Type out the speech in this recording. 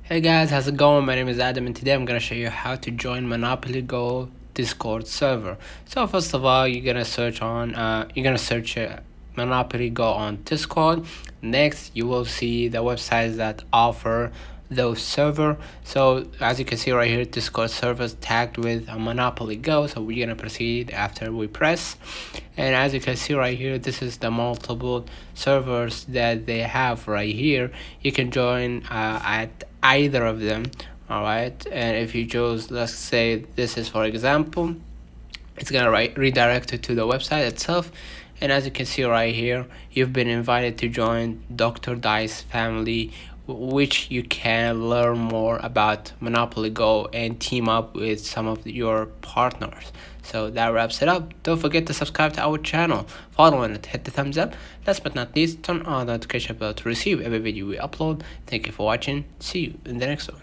Hey guys, how's it going? My name is Adam and today I'm gonna show you how to join Monopoly Go Discord server. So first of all, you're gonna search Monopoly Go on Discord. Next, you will see the websites that offer those server. So as you can see right here, Discord servers tagged with a Monopoly Go. So we're gonna proceed after we press. And as you can see right here, this is the multiple servers that they have right here. You can join at either of them. All right, and if you choose, let's say this is for example, it's gonna redirect you to the website itself. And as you can see right here, you've been invited to join Dr. Dice family, which you can learn more about Monopoly Go and team up with some of your partners. So that wraps it up. Don't forget to subscribe to our channel, follow and hit the thumbs up. Last but not least, turn on the notification bell to receive every video we upload. Thank you for watching. See you in the next one.